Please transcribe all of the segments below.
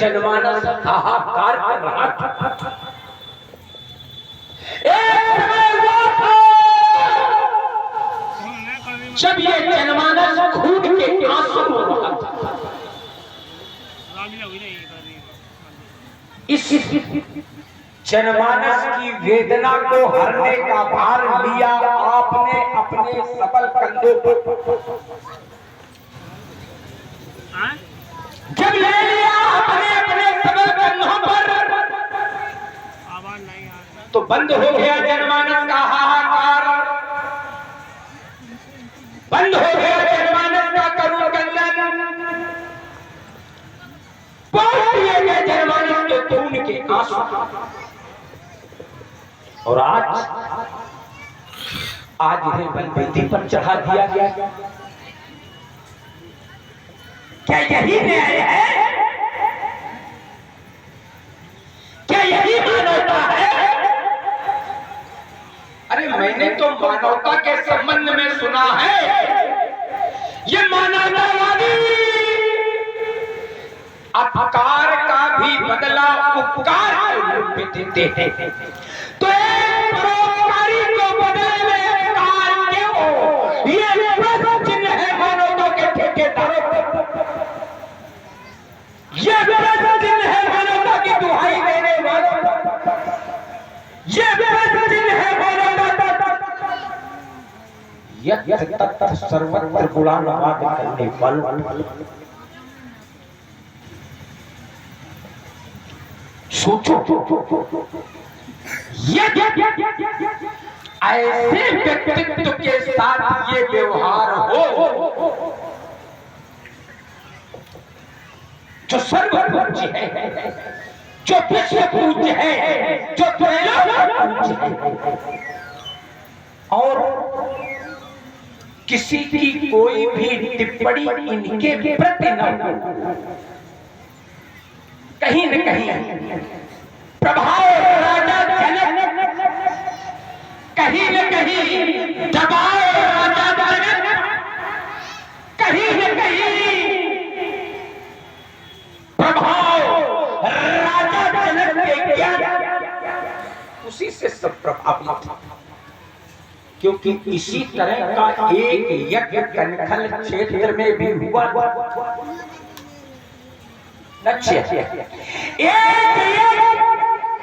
जनमानस हाहाकार कर रहा था। एक समय वो था जब ये जनमानस खून के आंसू रो रहा था। इस जनमानस की वेदना को हरने का भार लिया आपने अपने सबल कंधों पर। जब ले लिया अपने अपने सबल कंधों पर तो बंद हो गया जनमानस का हाहाकार, बंद हो गया जनमानस का करुण क्रंदन, पहुंच दिए गए जनमानस के खून के आंसू। और आज इन्हें बलवेदी पर चढ़ा दिया गया। क्या यही न्याय है? क्या यही मानवता है? अरे मैंने तो मानवता के संबंध में सुना है, ये मानवतावादी अपकार का भी बदला उपकार के रूप में देते हैं। तो एक परोपकारी को बदले में उपकार क्यों? ये प्रश्न चिन्ह है मानवता के ठेकेदारों पर। ये प्रश्न चिन्ह है मानवता की दुहाई देने वालों पर। ये प्रश्न चिन्ह है मानवता यत् तत् सर्वत्र गुलामवाद करने वालों। सोचो, ऐसे व्यक्तित्व के साथ ये व्यवहार हो जो सर्वपूज्य है, जो विश्व पूज्य है, जो त्रैलोक पूज्य है, और किसी की कोई भी टिप्पणी इनके प्रति न हो, कहीं न कहीं प्रभाव राजा जनक, कहीं न कहीं दबाव राजा जनक, कहीं न कहीं प्रभाव राजा जनक के ज्ञान, उसी से सब प्रभावित था। क्योंकि इसी तरह का एक यज्ञ कनखल क्षेत्र में भी हुआ। एक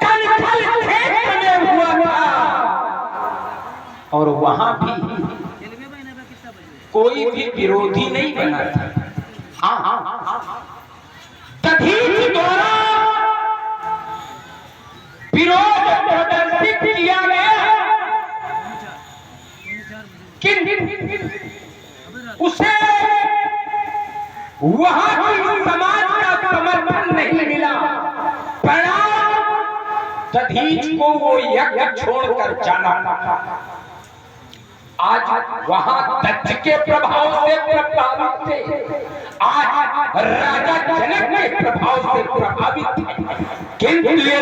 कनखल क्षेत्र में हुआ था और वहां भी कोई भी विरोधी नहीं बना था। हाँ, दधीच द्वारा विरोध प्रदर्शित किया गया, उसे वहां की समाज का समर्थन नहीं मिला। परिणाम दधीच को वो यज्ञ छोड़कर जाना पड़ा। आज वहां दक्ष के प्रभाव से प्रभावित थे, आज राजा जनक के प्रभाव से प्रभावित थे। किंतु ये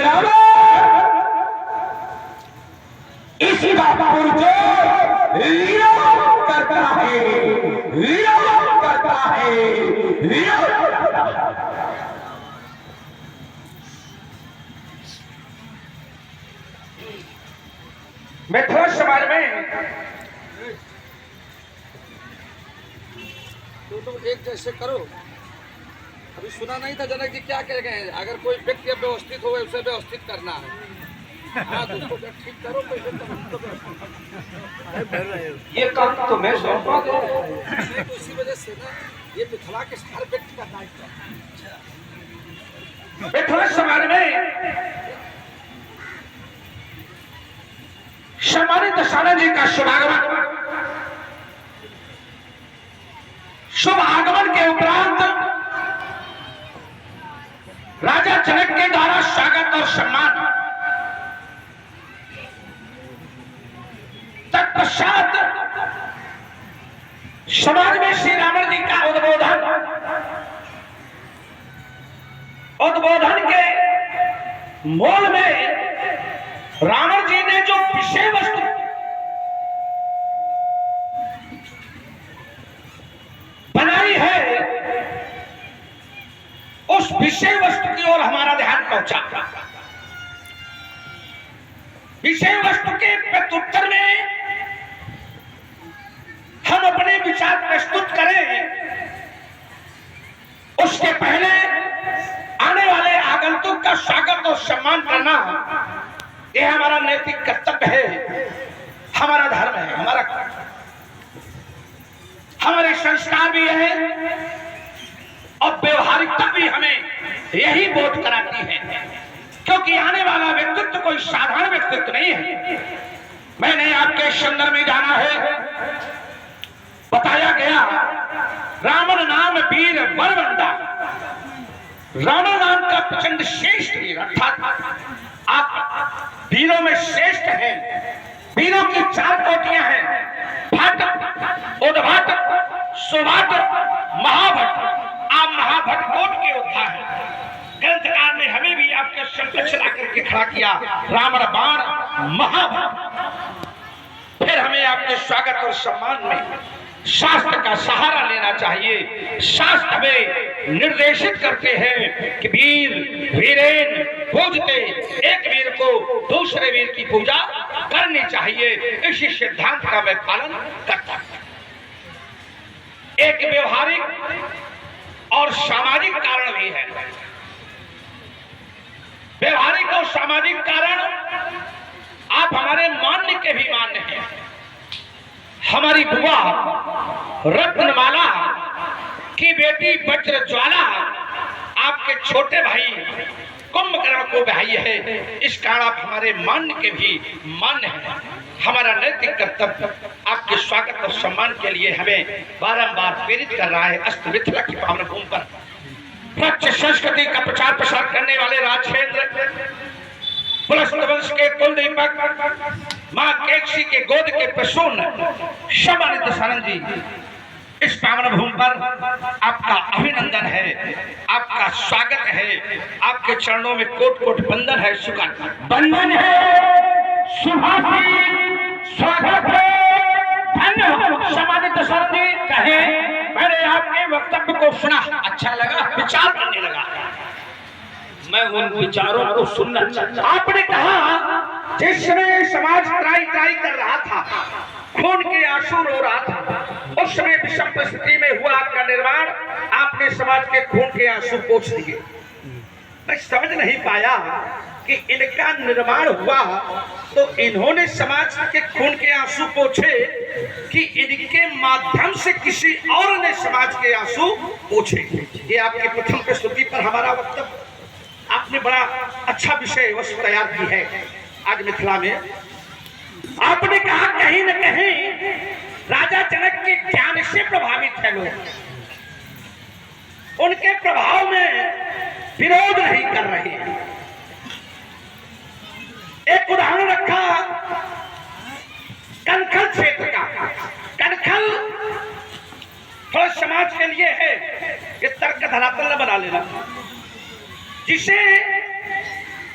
इसका पुरजोर विरोध करता है, विरोध करता है, विरोध करता है। मिथुन समाज में तो एक जैसे करो। अभी सुना नहीं था जनक जी क्या कह गए हैं, अगर कोई व्यक्ति व्यवस्थित हो उसे व्यवस्थित करना है। हाँ, तो ठीक करो। ये काम तो मैं सौंपा दो। इसी वजह से ना ये मिथिला के हर व्यक्ति का दायित्व है। मिथुन समाज में सम्मानित दशानन जी का शुभ आगमन के उपरांत राजा जनक के द्वारा स्वागत और सम्मान, तत्पश्चात समाज में श्री रावण जी का उद्बोधन के मूल में रावण जी ने जो विषय वस्तु बनाई है, उस विषय वस्तु की की ओर हमारा ध्यान पहुंचा। विषय वस्तु के प्रत्युत्तर में हम अपने विचार प्रस्तुत करें, उसके पहले आने वाले आगंतुक का स्वागत और सम्मान करना यह हमारा नैतिक कर्तव्य है, हमारा धर्म है, हमारे संस्कार भी है और व्यवहारिकता भी हमें यही बोध कराती है, क्योंकि आने वाला व्यक्तित्व कोई साधारण व्यक्तित्व नहीं है। मैंने आपके संदर्भ में जाना है, बताया गया रावण नाम वीर बलवंता, रावण नाम का प्रचंड श्रेष्ठ वीर, अर्थात आप वीरों में श्रेष्ठ हैं। वीरों की 4 कोटियां हैं, भट्ट, उद्भट, सुभट, महाभट्ट। आप महाभट्ट कोट के योद्धा हैं। ग्रंथकार ने हमें भी आपके समक्ष ला करके खड़ा किया, रावण बाण महाभट्ट। फिर हमें आपके स्वागत और सम्मान में शास्त्र का सहारा लेना चाहिए। शास्त्र हमें निर्देशित करते हैं कि वीर वीरेन पूजते, एक वीर को दूसरे वीर की पूजा करनी चाहिए। इसी सिद्धांत का मैं पालन करता हूं। एक व्यवहारिक और सामाजिक कारण भी है। व्यवहारिक और सामाजिक कारण आप हमारे मान्य के भी मान्य हैं। हमारी बुआ रत्नमाला की बेटी वज्रज्वाला आपके छोटे भाई कुंभकर्ण को ब्याही है। इस कारण आप हमारे मान्य के भी मान्य हैं। हमारा नैतिक कर्तव्य आपके स्वागत और सम्मान के लिए हमें बारंबार प्रेरित कर रहा है। अस्त मिथिला की पावन भूमि पर प्राच्य संस्कृति का प्रचार प्रसार करने वाले राजेंद्र पुलस्त वंश के कुल दीपक मां केकसी के गोद के प्रसून सम्मानित दशानंद जी, इस पावन भूमि पर आपका अभिनंदन है, आपका स्वागत है। आपके चरणों में कोट कोट बंदन है, बंधन है, स्वागत है, धन्यवाद। सम्मानित दशानंद जी कहे, मैंने आपके वक्तव्य को सुना, अच्छा लगा, विचार करने लगा। मैं उन विचारों को सुनना चाहता। आपने कहा जिस समय समाज त्राई त्राई कर रहा था, खून के आंसू रो रहा था, उस समय विषम परिस्थिति में हुआ आपका निर्माण, आपने समाज के खून के आंसू पोंछ दिए। मैं समझ नहीं पाया कि इनका निर्माण हुआ तो इन्होंने समाज के खून के आंसू पोंछे कि इनके माध्यम से किसी और ने समाज के आंसू पोंछे। ये आपकी प्रथम प्रस्तुति पर हमारा वक्तव्य। आपने बड़ा अच्छा विषय वस्तु तैयार की है आज मिथिला में। आपने कहा कहीं न कहीं राजा जनक के ज्ञान से प्रभावित है लोग, उनके प्रभाव में विरोध नहीं कर रहे हैं। एक उदाहरण रखा कनखल क्षेत्र का। कनखल थोड़ा समाज के लिए है, ये तर्क धरातल न बना लेना, जिसे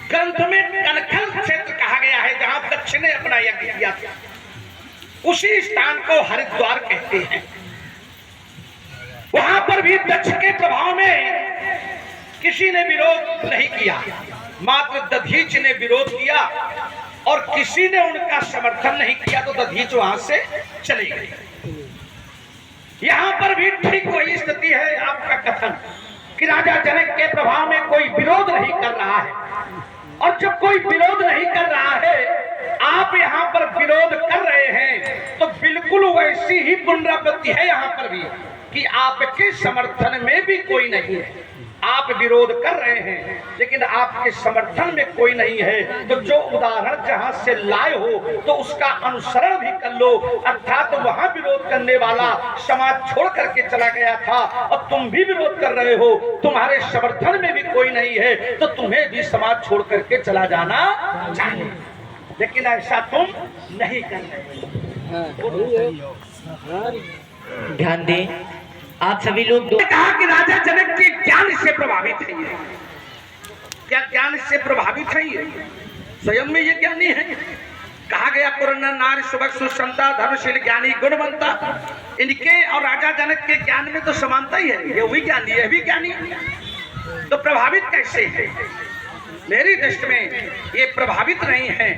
ग्रंथ में कनखल क्षेत्र कहा गया है, जहां दक्ष ने अपना यज्ञ किया था। उसी स्थान को हरिद्वार कहते हैं। वहां पर भी दक्ष के प्रभाव में किसी ने विरोध नहीं किया, मात्र दधीच ने विरोध किया और किसी ने उनका समर्थन नहीं किया, तो दधीच वहां से चले गए। यहां पर भी ठीक वही स्थिति है आपका कथन कि राजा जनक के प्रभाव में कोई विरोध नहीं कर रहा है, और जब कोई विरोध नहीं कर रहा है, आप यहाँ पर विरोध कर रहे हैं, तो बिल्कुल वैसी ही पुनरावृत्ति है यहाँ पर भी कि आपके समर्थन में भी कोई नहीं है। आप विरोध कर रहे हैं लेकिन आपके समर्थन में कोई नहीं है। तो जो उदाहरण जहां से लाए हो तो उसका अनुसरण भी कर लो। अर्थात तो वहां विरोध करने वाला समाज छोड़ करके चला गया था और तुम भी विरोध कर रहे हो, तुम्हारे समर्थन में भी कोई नहीं है, तो तुम्हें भी समाज छोड़ करके चला जाना चाहिए। लेकिन ऐसा तुम नहीं कर रहे। ध्यान दें आप सभी लोग। कहा कि राजा जनक के ज्ञान से प्रभावित है। क्या ज्ञान से प्रभावित है? स्वयं में ये ज्ञानी है। कहा गया पुरना नारी सुबह सुसंता धर्मशील ज्ञानी गुणवंता। इनके और राजा जनक के ज्ञान में तो समानता ही है। ये वही ज्ञानी है, भी ज्ञानी। तो प्रभावित कैसे है? मेरी दृष्टि में ये प्रभावित नहीं है,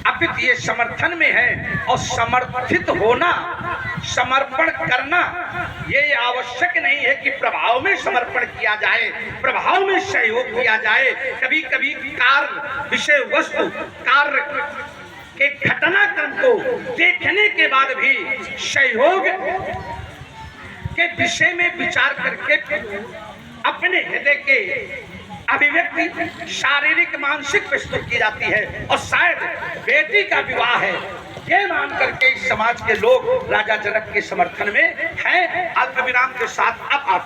अपितु ये समर्थन में है। और समर्थित होना, समर्पण करना ये आवश्यक नहीं है कि प्रभाव में समर्पण किया जाए, प्रभाव में सहयोग किया जाए। कभी कभी कार्य, विषय वस्तु, कार्य के घटनाक्रम को देखने के बाद भी सहयोग के विषय में विचार करके अपने हृदय के अभिव्यक्ति शारीरिक मानसिक प्रस्तुत की जाती है। और शायद बेटी का विवाह है ये मान करके इस समाज के लोग राजा जनक के समर्थन में हैं। अल्प विराम के साथ अब आप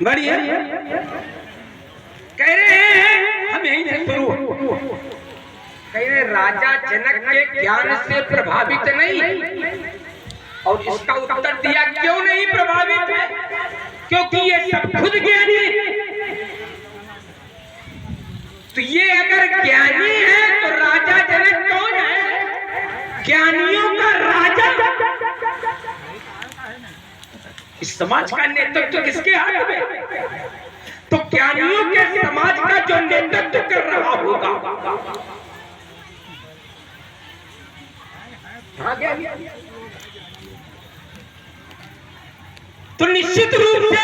बढ़िया कह रहे हैं, हम यहीं से शुरू कह रहे राजा जनक के ज्ञान से प्रभावित नहीं। और इसका उत्तर दिया क्यों नहीं प्रभावित है? क्योंकि ये सब खुद ज्ञानी है। तो ये अगर ज्ञानी है तो राजा जनक कौन है? ज्ञानियों का राजा। इस समाज का नेतृत्व किसके हाथ में? तो ज्ञानियों के समाज का जो नेतृत्व कर रहा होगा, तो निश्चित रूप से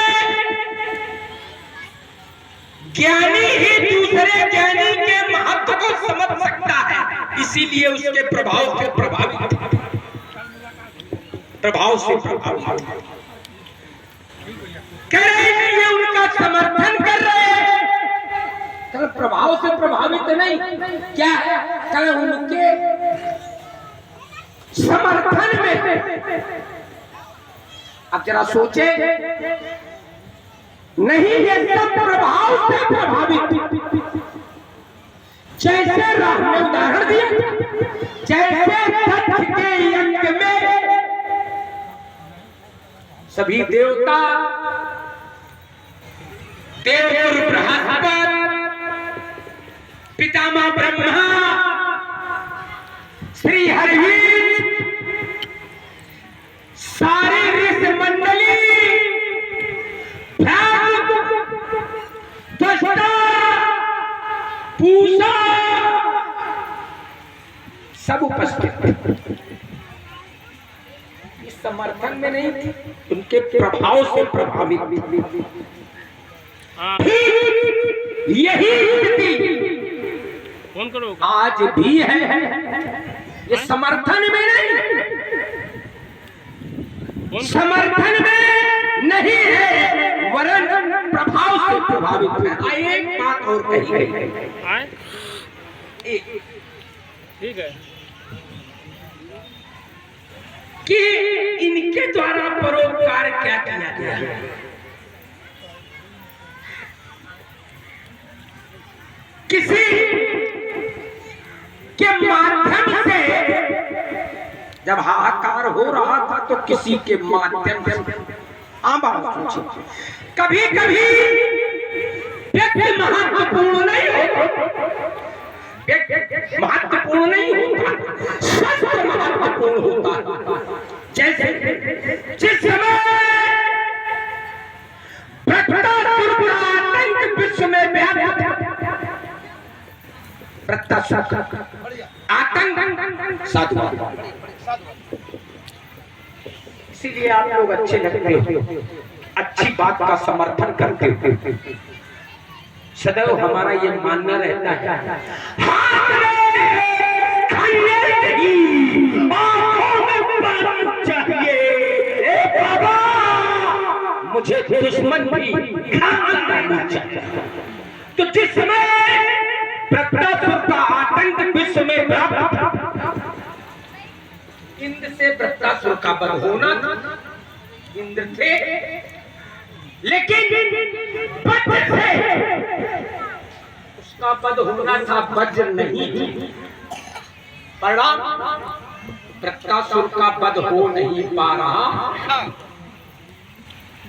ज्ञानी ही दूसरे ज्ञानी के महत्व को समझ सकता है, इसीलिए उसके प्रभाव से प्रभावित कह रहे हैं। ये उनका समर्थन कर रहे हैं, चल प्रभाव से प्रभावित नहीं, क्या है चल उनके समर्थन में। अब जरा सोचे, नहीं ये सब प्रभाव से प्रभावित। जैसे राम ने उदाहरण दिया, जैसे तथ के यज्ञ में सभी देवता, देवगुरु बृहस्पति, पितामह ब्रह्मा, श्री हरिवीर, सारे ऋषि मंडली, पूजा सब उपस्थित इस समर्थन में नहीं थी, उनके प्रभाव से प्रभावित। यही स्थिति आज भी है, ये समर्थन में नहीं, समर्थन में नहीं है, वरन प्रभाव से प्रभावित है। एक बात और कही गई, ठीक है, कि इनके द्वारा परोपकार क्या किया गया है। किसी के माध्यम से जब हाहाकार हो रहा था तो किसी के माध्यम से कभी कभी व्यक्ति महत्वपूर्ण नहीं होता, महत्वपूर्ण नहीं होता, सत्य महत्वपूर्ण होता। जैसे जिस समय आतंक विश्व में व्याप्त, आतंक साधु, इसीलिए आप लोग अच्छे लगते हो, अच्छी बात का समर्थन करते हो। सदैव हमारा ये मानना रहता है, हाथ में खंजर नहीं, आंखों में बारूद चाहिए। बाबा मुझे दुश्मन भी खाना चाहिए। तो जिस समय प्रतासुर का आतंक विश्व में व्याप्त, इंद्र से प्रतासुर का वध होना था, इंद्र थे, लेकिन वज्र से उसका वध होना था, वज्र नहीं। परिणाम प्रतासुर का वध हो नहीं पा रहा।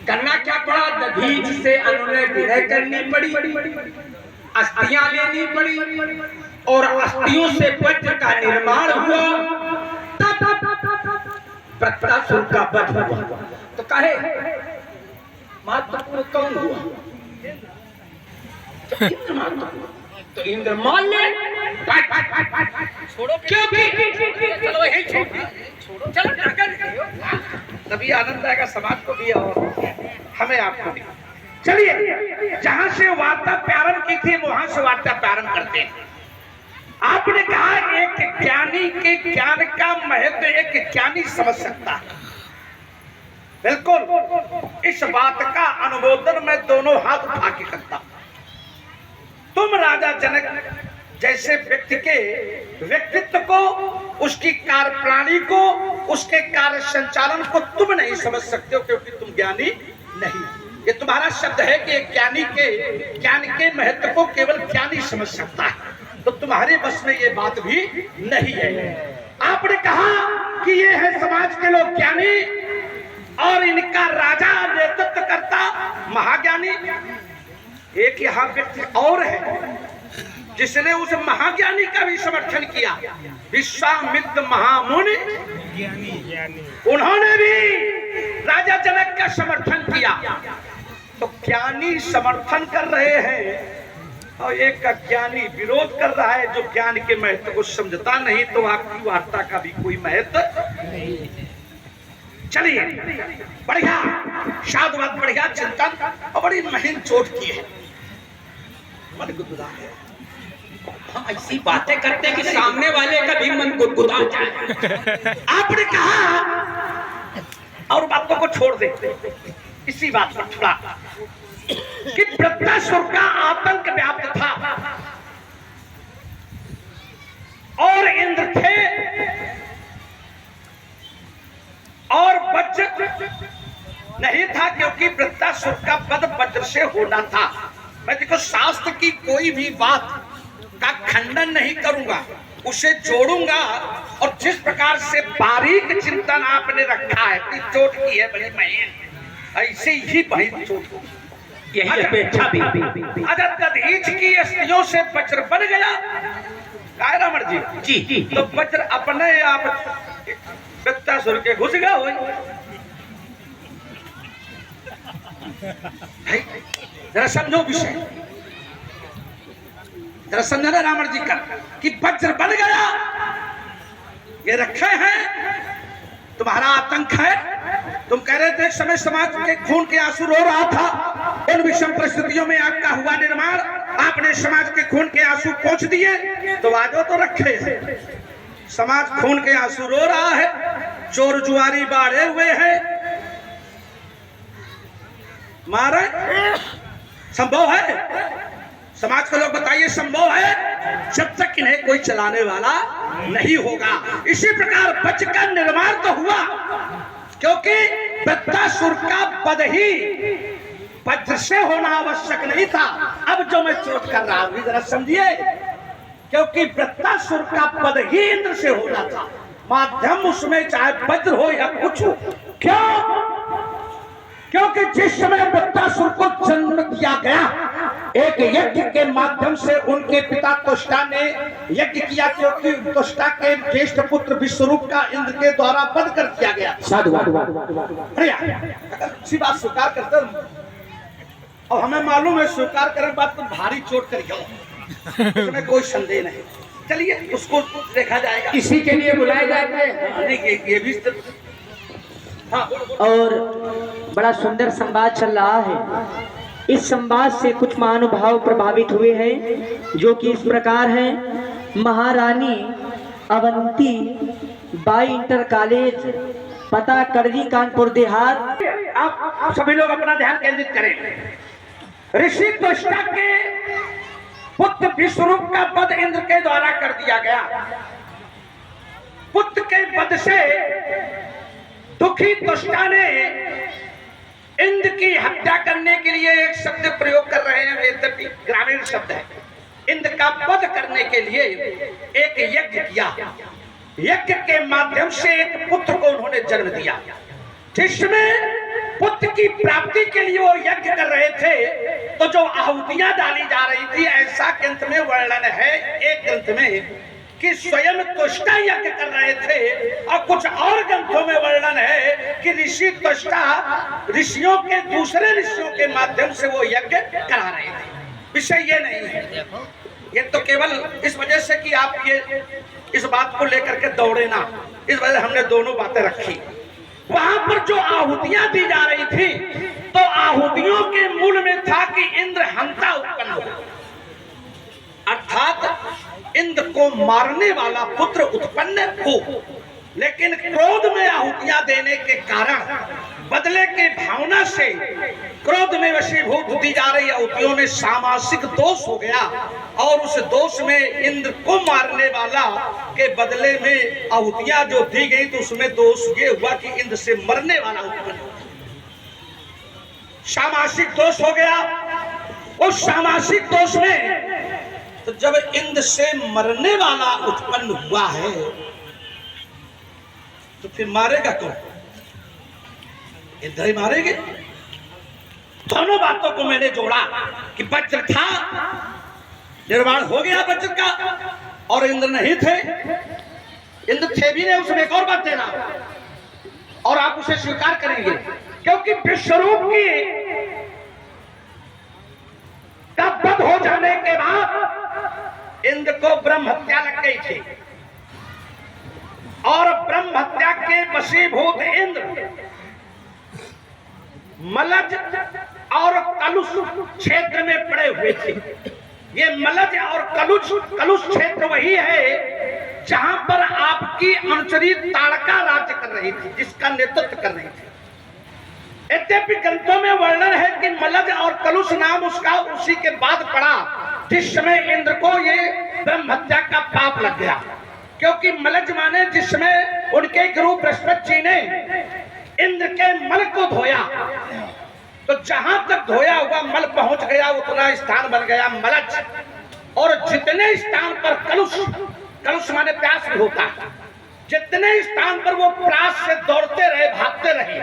करना क्या पड़ा? दधीच से अनुनय विनय करनी पड़ी, अस्थियां लेनी पड़ी, और अस्थियों से वज्र का निर्माण हुआ, प्रतासुर का वध हुआ। तो कहे महत्वपूर्ण कौन हुआ? तो इंद्र मान ले। छोड़ो क्योंकि चलो यही छोड़ो चलो तभी आनंद आएगा समाज को भी और हमें आपको भी। चलिए, जहां से वार्ता प्रारंभ की थी वहां से वार्ता प्रारंभ करते हैं। आपने कहा एक ज्ञानी के ज्ञान का महत्व एक ज्ञानी समझ सकता है। बिल्कुल, इस बात का अनुमोदन मैं दोनों हाथ उठा के करता हूं। तुम राजा जनक जैसे व्यक्ति के व्यक्तित्व को, उसकी कार्यप्रणाली को, उसके कार्य संचालन को तुम नहीं समझ सकते हो क्योंकि तुम ज्ञानी नहीं। ये तुम्हारा शब्द है कि एक ज्ञानी के ज्ञान के महत्व को केवल ज्ञानी समझ सकता है, तो तुम्हारे बस में ये बात भी नहीं है। आपने कहा कि ये है समाज के लोग ज्ञानी और इनका राजा नेतृत्व करता महाज्ञानी। एक यहाँ व्यक्ति और है जिसने उस महाज्ञानी का भी समर्थन किया, विश्वामित्र महामुनि। उन्होंने भी राजा जनक का समर्थन किया। तो ज्ञानी समर्थन कर रहे हैं और एक का ज्ञानी विरोध कर रहा है जो ज्ञान के महत्व को समझता नहीं, तो आपकी वार्ता का भी कोई महत्व नहीं। चलिए, बढ़िया साधुवाद, बढ़िया चिंतन और बड़ी महीन चोट की है। मन गुदगुदा है। हम ऐसी बातें करते हैं कि सामने वाले का भी मन गुदगुदा जाए। आपने कहा और बातों को छोड़ दे, इसी बात पर थोड़ा कि वृत्तासुर का आतंक व्याप्त था और इंद्र थे और वज्र नहीं था क्योंकि वृत्तासुर का वध वज्र से होना था। मैं देखो शास्त्र की कोई भी बात का खंडन नहीं करूंगा, उसे जोड़ूंगा। और जिस प्रकार से बारीक चिंतन आपने रखा है कि चोट की है बड़ी महीन, ऐसे ही बड़ी चोट यही अपेक्षा भी। अगर दधीच की स्त्रियों से वज्र बन गया रामण जी जी, तो वज्र अपने आप वृत्तासुर के घुस गया हो। जरा समझो विषय, जरा समझना रावण जी का कि वज्र बन गया। ये रखे हैं, तुम्हारा आतंक है। तुम कह रहे थे समय समाज के खून के आंसू रो रहा था, उन विषम परिस्थितियों में आपका हुआ निर्माण, आपने समाज के खून के आंसू पहुंच दिए। तो आजो तो रखे हैं, समाज खून के आंसू रो रहा है, चोर जुआरी बाढ़े हुए हैं, मारे संभव है? समाज के लोग बताइए संभव है? जब तक इन्हें कोई चलाने वाला नहीं होगा। इसी प्रकार वज्र का निर्माण तो हुआ क्योंकि वृत्तासुर का वध ही वज्र से होना आवश्यक नहीं था। अब जो मैं चोट कर रहा हूं जरा समझिए, क्योंकि वृत्तासुर का वध ही इंद्र से होना था। माध्यम उसमें चाहे वज्र हो या कुछ हो। क्यों? क्योंकि जिस समय वृत्तासुर को जन्म दिया गया, एक यज्ञ के माध्यम से उनके पिता त्वष्टा ने यज्ञ किया, क्योंकि त्वष्टा के ज्येष्ठ पुत्र विश्वरूप का इंद्र के द्वारा वध कर दिया गया। अच्छी बात स्वीकार करते और हमें मालूम है स्वीकार करें बात तो भारी चोट कर इसमें कोई संदेह नहीं। चलिए उसको देखा जाएगा, इसी के लिए बुलाए जाते हैं। ये भी हाँ। और बड़ा सुंदर संवाद चल रहा है। इस संवाद से कुछ महानुभाव प्रभावित हुए हैं, जो कि इस प्रकार हैं। महारानी अवंती बाई इंटर कॉलेज, पता करजी, कानपुर देहात। आप सभी लोग अपना ध्यान केंद्रित करें। ऋषि त्वष्टा के पुत्र विश्वरूप का वध इंद्र के द्वारा कर दिया गया। पुत्र के वध से दुखी त्वष्टा ने इंद्र की हत्या करने के लिए एक शब्द प्रयोग कर रहे हैं, यद्यपि ग्रामीण शब्द है। इंद्र का वध करने के लिए एक यज्ञ किया। यज्ञ के माध्यम से एक पुत्र को उन्होंने जन्म दिया, जिसमें पुत्र की प्राप्ति के लिए वो यज्ञ कर रहे थे। तो जो आहुतियां डाली जा रही थी, ऐसा ग्रंथ में वर्णन है, एक ग्रंथ में कि स्वयं त्वष्टा यज्ञ कर रहे थे और कुछ और ग्रंथों में वर्णन है कि ऋषि त्वष्टा ऋषियों के दूसरे ऋषियों के माध्यम से वो यज्ञ करा रहे थे। विषय ये नहीं है, ये तो केवल इस वजह से कि आप ये इस बात को लेकर के दौड़े ना, इस वजह से हमने दोनों बातें रखी। वहां पर जो आहुतियां दी जा रही थी, तो आहुतियों के मूल में था कि इंद्र हंता उत्पन्न हो, अर्थात इंद्र को मारने वाला पुत्र उत्पन्न हो। लेकिन क्रोध में आहुतियां देने के कारण, बदले के भावना से क्रोध में वशीभूत दी जा रही आहुतियों में सामासिक दोष हो गया, और उस दोष में इंद्र को मारने वाला के बदले में आहुतियां जो दी गई, तो उसमें दोष ये हुआ कि इंद्र से मरने वाला उत्पन्न हो, सामासिक दोष हो गया। उस सामासिक दोष में तो जब इंद्र से मरने वाला उत्पन्न हुआ है, तो फिर मारेगा कौन? इंद्र ही मारेंगे। दोनों बातों को मैंने जोड़ा कि वज्र था, निर्माण हो गया वज्र का, और इंद्र नहीं थे। इंद्र थे भी नहीं, उसमें एक और बात देना, और आप उसे स्वीकार करेंगे, क्योंकि विश्वरूप की का वध हो जाने के बाद इंद्र को ब्रह्म हत्या लग गई थी, और ब्रह्म हत्या के वशीभूत इंद्र मलज और कलुष क्षेत्र में पड़े हुए थे। ये मलज और कलुष क्षेत्र वही है जहां पर आपकी अनुचरी ताड़का राज्य कर रही थी, जिसका नेतृत्व कर रही थी। यद्यपि ग्रंथों में वर्णन है कि मलज और कलुष नाम उसका उसी के बाद पड़ा जिस समय इंद्र को ये ब्रह्म हत्या का पाप लग गया, क्योंकि मलज माने जिसमें उनके गुरु बृहस्पति जी ने इंद्र के मल को धोया, तो जहां तक धोया हुआ मल पहुंच गया उतना स्थान बन गया मलज, और जितने स्थान पर कलुष माने प्यास भी होता, जितने स्थान पर वो प्यास से दौड़ते रहे, भागते रहे,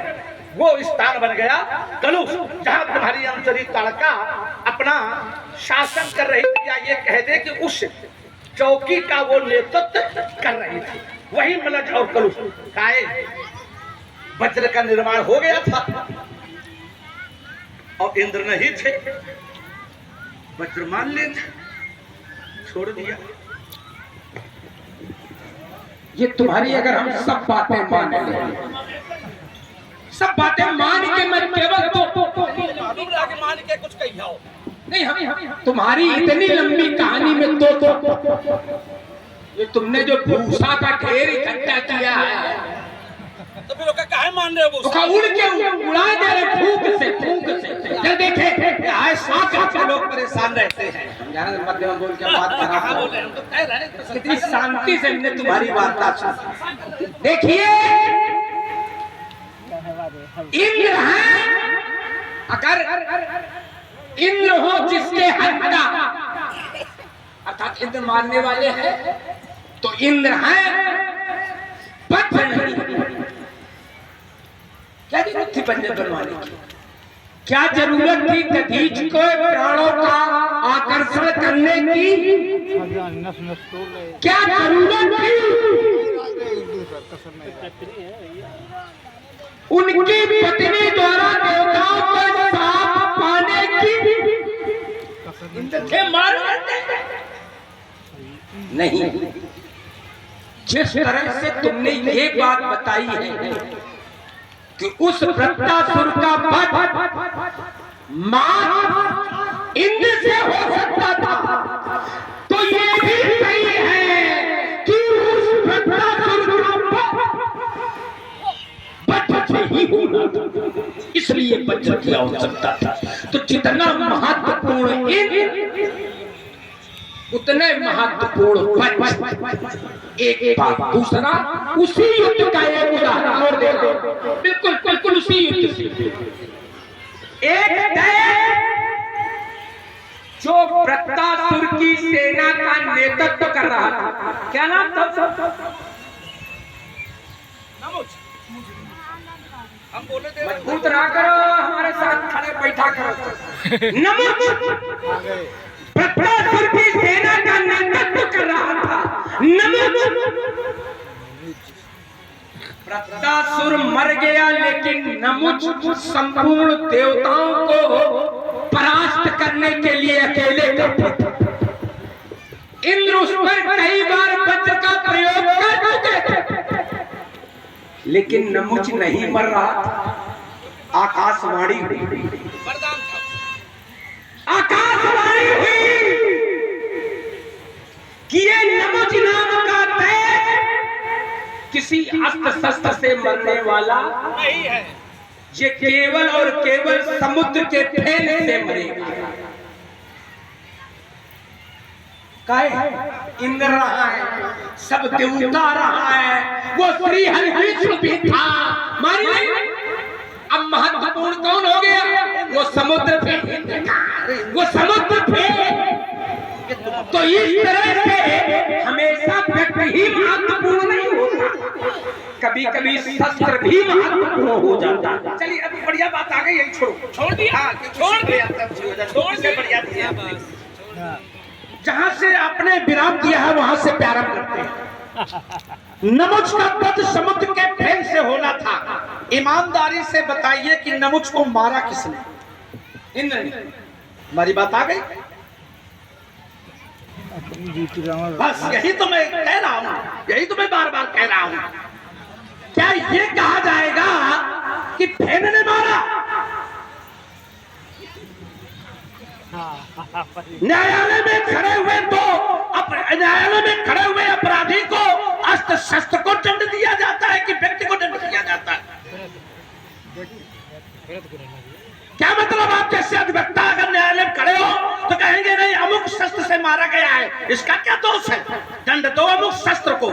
वो स्थान बन गया कलुष, जहां तुम्हारी अनुचरी ताड़का अपना शासन कर रही थी, या ये कह दे कि उस चौकी का वो नेतृत्व कर रही थी। वही मलज और कलुष काए वज्र का निर्माण हो गया था, और इंद्र नहीं थे, वज्र मान ले छोड़ दिया। ये तुम्हारी अगर हम सब बातें मान लें, सब बातें मान के मैं केवल आगे मान के कुछ कही जाओ नहीं, हम तुम्हारी इतनी लंबी कहानी में तो ये तुमने जो भूसा का ढेर इकट्ठा किया है, तो फिर काहे मान रहे हो? उसका उड़ के उड़ा दे रहे फूंक से। जब देखे आए साथ लोग परेशान रहते हैं, मध्यम बोल के बात कर रहा हूं, कितनी शांति से हमने तुम्हारी वार्ता सुनी। देखिए इंद्र है, अगर इंद्र हो जिसके हत्या, अर्थात इंद्र मारने वाले हैं, तो इंद्र है वज्र नहीं। क्या जरूरत थी वज्र बनवाने की? क्या जरूरत थी दधीच को प्राणों का आकर्षण करने की? क्या जरूरत थी उनकी पत्नी द्वारा देवताओं को साथ पाने की? इंद्र मार नहीं। जिस तरह से तुमने ये बात बताई है कि उस वृत्तासुर का वध मां इंद्र से हो सकता था, तो ये भी सही है कि उस वृत्तासुर का वध ही होना, इसलिए वज्र की आवश्यकता था। तो जितना महत्वपूर्ण इंद्र उतने महत्वपूर्ण वज्र। एक बात, दूसरा उसी युद्ध का एक उदाहरण और दे दो, बिल्कुल उसी युद्ध से। एक जो वृत्तासुर की सेना का नेतृत्व कर रहा था, क्या नाम था? हम बोले थे मजबूत ना करो, हमारे साथ खड़े बैठा करो। नमक वृत्तासुर की सेना का नेतृत्व कर रहा था। नमक वृत्तासुर मर गया, लेकिन नमुच संपूर्ण देवताओं को परास्त करने के लिए अकेले करते थे। इंद्र उस पर कई बार वज्र का प्रयोग कर चुके थे, लेकिन नमुच नहीं मर रहा था। आकाशवाणी हुई, आकाशवाणी हुई कि ये नमुच नाम का दैत्य किसी अस्त्र शस्त्र से मरने वाला नहीं है, ये केवल और केवल समुद्र के फेन से मरेगा। इंद्र रहा है, सब देवता रहा है, वो श्री हरिविष्णु भी था, मारी नहीं। अब महत्वपूर्ण कौन हो गया? वो समुद्र फेन, वो समुद्र फेन। तो इस तरह से हमेशा व्यक्ति ही महत्वपूर्ण नहीं होता, कभी कभी शस्त्र भी महत्वपूर्ण हो जाता है। चलिए अभी बढ़िया बात आ गई, यही छोड़ो, छोड़ दिया, हाँ, छोड़ दिया, बढ़िया दिया। जहां से आपने विराम दिया है वहां से प्रारंभ करते हैं। नमुच का वध समुद्र के फेन से होना था। ईमानदारी से बताइए कि नमुच को मारा किसने? इंद्र ने। हमारी बात आ गई? बस यही तो मैं कह रहा हूँ, यही तो मैं बार बार कह रहा हूँ। क्या ये कहा जाएगा कि फेन ने मारा? न्यायालय में खड़े हुए न्यायालय में खड़े हुए अपराधी को अस्त्र शस्त्र को दंड दिया जाता है कि व्यक्ति को दंड दिया जाता है? क्या मतलब? आप जैसे अधिवक्ता अगर न्यायालय में खड़े हो तो कहेंगे नहीं अमुक शस्त्र से मारा गया है, इसका क्या दोष है? दंड दो अमुक शस्त्र को,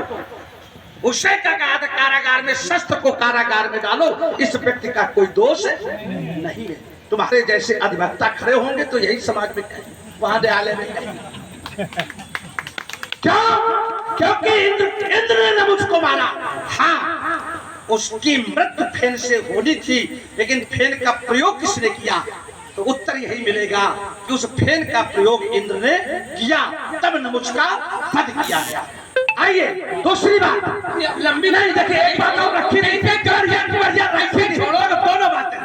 उसे का कारागार में, शस्त्र को कारागार में डालो, इस व्यक्ति का कोई दोष नहीं है। तुम्हारे जैसे अधिवक्ता खड़े होंगे तो यही समाज में कहेंगे, वहां न्यायालय में कहेंगे। क्यों? क्योंकि इंद्र ने नमुच को मारा। हाँ, उसकी मृत्यु फेन से होनी थी, लेकिन फेन का प्रयोग किसने किया? तो उत्तर यही मिलेगा कि उस फेन का प्रयोग इंद्र ने किया, तब नमुच का वध किया गया। आइए दूसरी बात, लंबी नहीं, देखिए एक बात और रखी नहीं,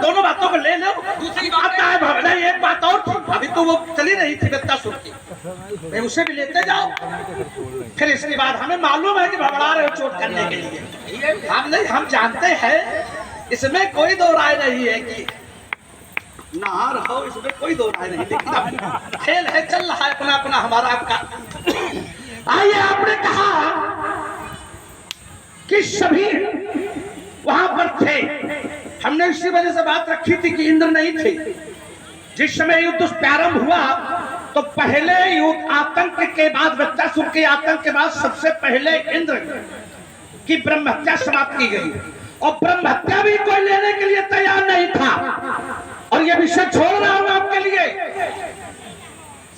दोनों बातों को ले लो। दूसरी बात नहीं, एक बात और थी, अभी तो वो चली रही थी वृत्तासुर की, उसे भी लेते जाओ। फिर इसके बाद हमें मालूम है कि भड़बड़ा रहे हो चोट करने के लिए, हम जानते हैं, इसमें कोई दो राय नहीं है कि नहा रहो, इसमें कोई दो राय नहीं, लेकिन खेल है, चल रहा है अपना अपना हमारा आपका। आइए, आपने कहा कि सभी वहां पर थे, हमने इसी वजह से बात रखी थी कि इंद्र नहीं थे। जिस समय युद्ध प्रारंभ हुआ तो पहले युद्ध आतंक के बाद, वृत्तासुर के आतंक के बाद सबसे पहले इंद्र की ब्रह्म हत्या समाप्त की गई, और ब्रह्म हत्या भी कोई लेने के लिए तैयार नहीं था। और यह विषय छोड़ रहा हूं आपके लिए,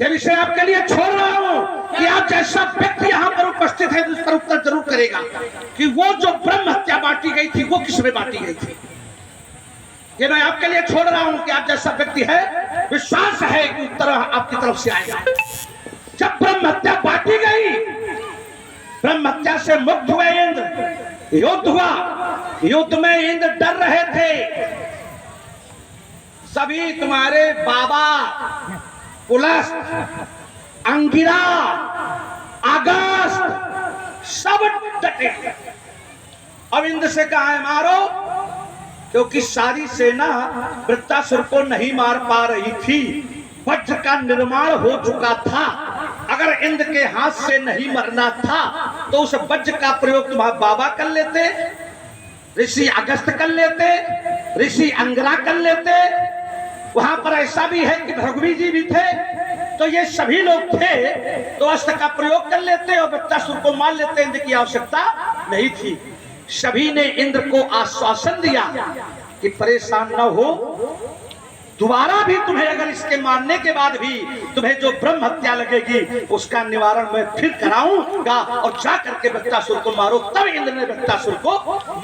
यह विषय आपके लिए छोड़ रहा हूं कि आप जैसा व्यक्ति यहाँ पर उपस्थित है, उस पर उत्तर जरूर करेगा कि वो जो ब्रह्म हत्या बांटी गई थी वो किसमें बांटी गई थी। ये मैं आपके लिए छोड़ रहा हूं कि आप जैसा व्यक्ति है, विश्वास है कि उत्तर आपकी तरफ से आएगा। जब ब्रह्म हत्या बांटी गई, ब्रह्म हत्या से मुक्त हुए इंद्र, युद्ध हुआ, युद्ध में इंद्र डर रहे थे। सभी तुम्हारे बाबा पुलस्त, अंगिरा, अगस्त सब डटे। अब इंद्र से कहा है मारो, क्योंकि सारी सेना वृत्तासुर को नहीं मार पा रही थी, वज्र का निर्माण हो चुका था। अगर इंद्र के हाथ से नहीं मरना था तो उस वज्र का प्रयोग तुम्हारे बाबा कर लेते, ऋषि अगस्त कर लेते, ऋषि अंगिरा कर लेते। वहां पर ऐसा भी है कि भृगु जी भी थे, तो ये सभी लोग थे, तो अस्त्र का प्रयोग कर लेते और वृत्तासुर को मार लेते। इंद्र की आवश्यकता नहीं थी। सभी ने इंद्र को आश्वासन दिया कि परेशान न हो, दोबारा भी तुम्हें अगर इसके मानने के बाद भी तुम्हें जो ब्रह्म हत्या लगेगी उसका निवारण मैं फिर कराऊंगा, और जा करके वृत्तासुर को मारो। तब इंद्र ने वृत्तासुर को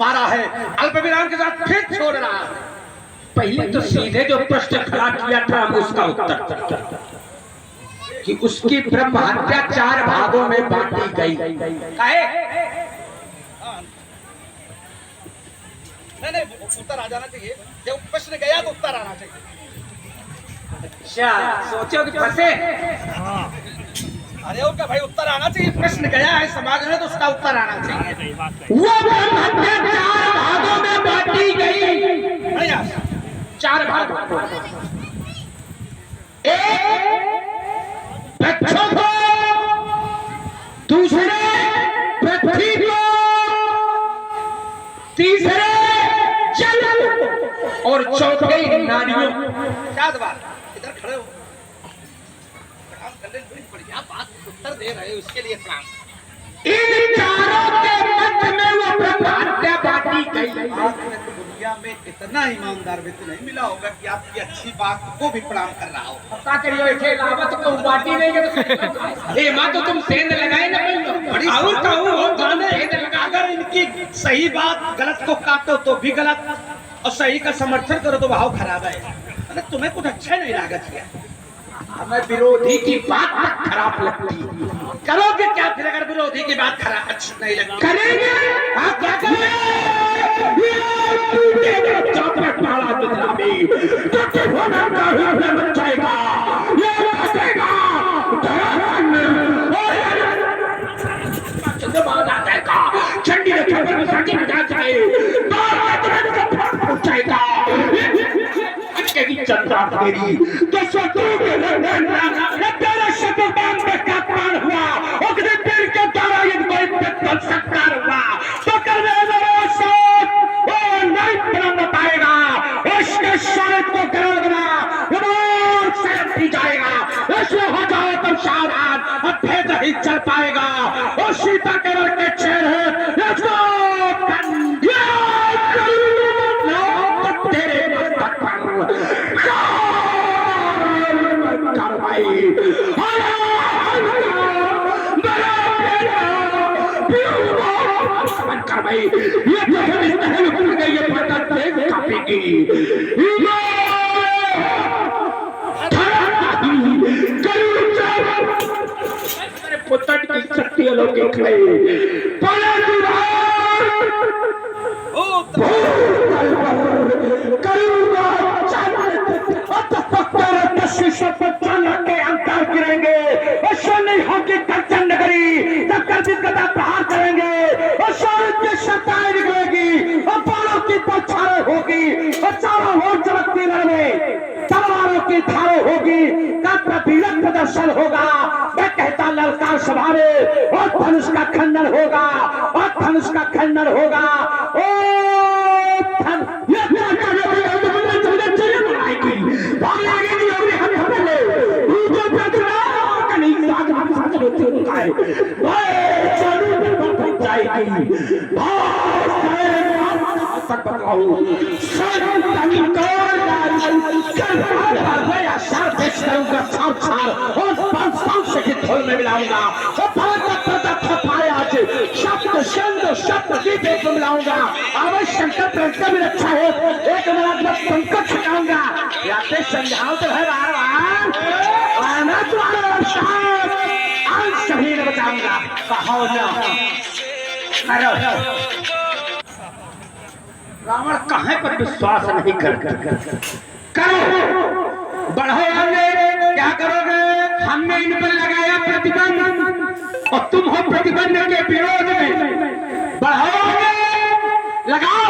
मारा है। अल्प विराम के साथ फिर छोड़ रहा है। पहले तो सीधे जो प्रश्न खड़ा किया था हम उसका उत्तर कि उसकी ब्रह्म हत्या 4 भागों में बांटी गई। काहे? नहीं, उत्तर आ जाना चाहिए। जब प्रश्न गया तो उत्तर आना चाहिए। अच्छा, सोचो कि फंसे। अरे उनका भाई उत्तर आना चाहिए। प्रश्न गया है समाज में तो उसका उत्तर आना चाहिए। वो ब्रह्म हत्या 4 भागों में बांटी गई। बढ़िया। 4 भाग। एक वृक्षों को, दूसरे पृथ्वी को, तीसरे जल और चौथे नारियों। क्या बात, इधर खड़े हो। प्रणाम करने में बढ़िया बात उत्तर दे रहे हो, उसके लिए प्रणाम। इन चारों के मध्य में वो ब्रह्म हत्या बांटी गई। दुनिया में इतना ईमानदार व्यक्ति नहीं मिला होगा कि आपकी अच्छी बात को भी प्रणाम कर रहा हो। पता करियो ऐसे लावत को बांटी नहीं के हे मां तो तुम सेंध लगाए ना बड़ी और कहूं हो जाने अगर इनकी सही बात गलत को काटो तो भी गलत और सही का समर्थन करो तो भाव खराब है। अरे तुम्हें कुछ अच्छा नहीं लागत है। हमें विरोधी की बात खराब लगती है। करोगे क्या फिर अगर विरोधी की बात खराब अच्छी नहीं लगती? करेंगे आप क्या करेंगे? ये चौपट वाला जितना भी तो होना का हुक्म बन जाएगा। ये फंसेगा चंद्रबाद आ जाएगा। चंडी ने चौपट में साथी बजा जाए तो जाएगा। की चंद्रा तेरी तो शत्रु के तेरा शत्रु बांध पे का पार हुआ अग्नि पेड़ के द्वारा यदि कोई पित्तल सत्कार हुआ तो करने वो नहीं बना पाएगा। उसके शरीर को गरल बना से जाएगा। इसलिए हो जाए तो सावधान अब भेद नहीं चल पाएगा। वो सीता केवल के चेहरे पुतट की शक्ति अलौकिक है। अंतर गिरेंगे नहीं होगी कर्जन नगरी तब कर्जित कदा प्रहार करेंगे और की शक्ताएं निकलेगी और बालों की बौछारें होगी और चारों ओर चमकती रहे तलवारों की धारें होगी प्रदर्शन होगा। मैं कहता ललकार सभा में और धनुष का खंडन होगा और धनुष का खंडन होगा। में मिलाऊंगा मिलाऊंगा अवश्य शंकर प्रश्न में रखा है। एक मिनट पंकज छुटाऊंगा या समझाओ तो है बार बार सभी ने बताऊंगा। रावण कहाँ पर विश्वास नहीं करो बढ़ो आगे क्या करोगे? हमने इन पर लगाया प्रतिबंध और तुम हो प्रतिबंध के विरोध में बढ़ोगे। लगाओ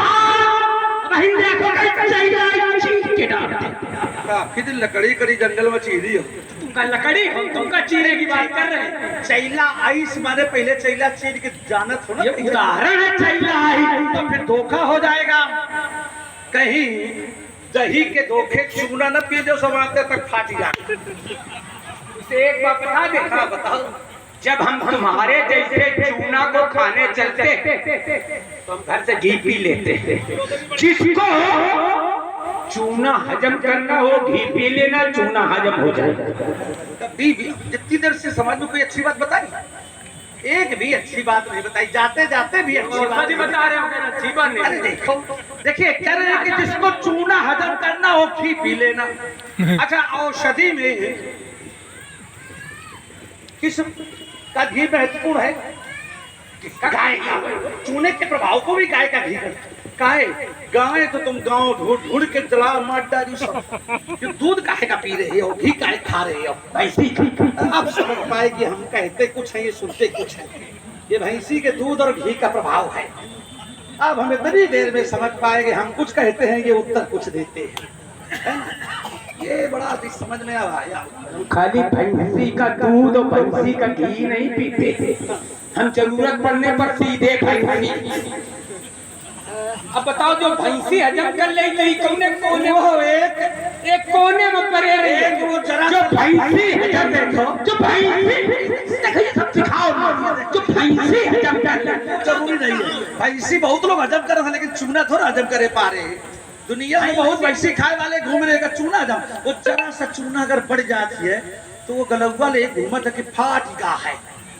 फिर लकड़ी कड़ी जंगल में चीरी हो तुमका लकड़ी हो तुमका चीरे की बात कर रहे हैं। चैला आइस मारे पहले चैला चीर के जानत हो ना। ये उदाहरण है चैला आई तो फिर धोखा हो जाएगा। कहीं दही के धोखे चूना न पी जो समाते तक फाट जाए। उसे एक बात बता दे। हाँ बताओ। जब हम तुम्हारे जैसे चूना को खाने चलते तो हम घर से घी पी लेते। जिसको चूना हजम करना हो घी पी लेना, चूना हजम हो जाएगा। जितनी देर से समाज में कोई अच्छी बात बताई, एक भी अच्छी बात नहीं बताई। जाते जाते भी अच्छी बात बता रहे हो अच्छी बात नहीं। अरे देखो देखिए कह रहे हैं कि जिसको चूना हजम करना हो घी पी लेना। अच्छा औषधि में किस का घी महत्वपूर्ण है? गाय का। चूने के प्रभाव को भी गाय का घी काहे गाय तो तुम गांव ढूंढ ढूंढ के जला मार डाली सब। ये दूध काहे का पी रहे हो, घी काहे खा रहे हो? भैंसी अब समझ पाए कि हम कहते कुछ है, ये सुनते कुछ है। ये भैंसी के दूध और घी का प्रभाव है। अब हम इतनी देर में समझ पाएंगे, हम कुछ कहते हैं ये उत्तर कुछ देते हैं, है ना? ये बड़ा अधिक समझ में आया। खाली भैंसी का दूध और भैंसी का घी नहीं पीते, हम जरूरत पड़ने पर सीधे भैंसी। अब बताओ, जो भैंसी हजम कर ले गई कोने कोने वो एक कोने में पड़े रहे, वो जरा जो भैंसी हजम देखो, जो भैंसी देखिए सब सिखाओ, जो भैंसी हजम कर ले जरूरी नहीं है। भैंसी बहुत लोग हजम कर रहे हैं, लेकिन चूना थोड़ा हजम करे पा रहे हैं। दुनिया में बहुत भैंसी खाए वाले घूम रहे हैं, चूना हजम, वो जरा सा चूना अगर बढ़ जाती है तो वो गलौवा ले घूमत है कि फाट गा है,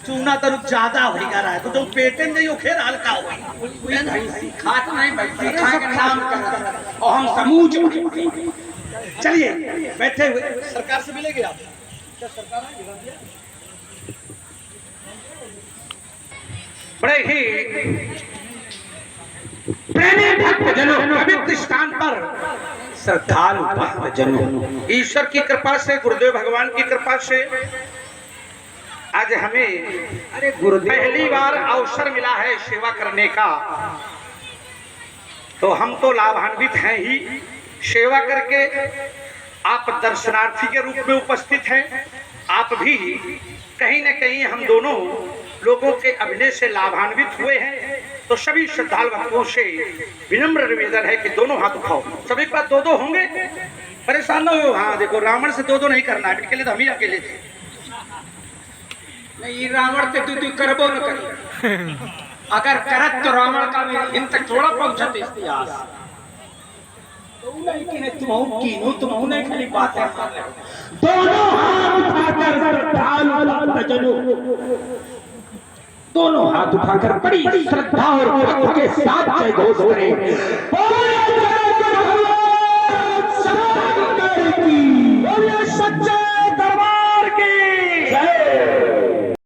चूना तो ज्यादा हो रहा है, तो जो पेटे में नहीं खेर हल्का हो भैंसी खात नहीं, भैंसी खाए का नाम कर और हम समूच। चलिए बैठे हुए सरकार से मिलेंगे आप? क्या सरकार आएगी? बड़े ही प्रेमी भक्तजनों, पवित्र स्थान पर श्रद्धालु भक्तजनों, ईश्वर की कृपा से, गुरुदेव भगवान की कृपा से आज हमें अरे गुरुदेव पहली बार अवसर मिला है सेवा करने का, तो हम तो लाभान्वित हैं ही। सेवा करके आप दर्शनार्थी के रूप में उपस्थित हैं, आप भी कहीं न कहीं हम दोनों लोगों के अभिनय से लाभान्वित हुए हैं। तो सभी श्रद्धालु भक्तों से विनम्र निवेदन है कि दोनों हाथ उठाओ। सभी के पास दो दो होंगे, परेशान न हो। हाँ देखो, रावण से दो दो नहीं करना है, अकेले तो हम ही अकेले थे। नहीं, रावण से तू करबो न करी, अगर करत तो रावण का भी इन तक थोड़ा पहुंचत इतिहास। तो नहीं कि तुम नहीं खाली बातें कर रहे हो। दोनों हाथ उठाकर श्रद्धालु भक्तजनों, दोनों हाथ उठाकर बड़ी श्रद्धा और भक्ति के साथ जय घोष करें।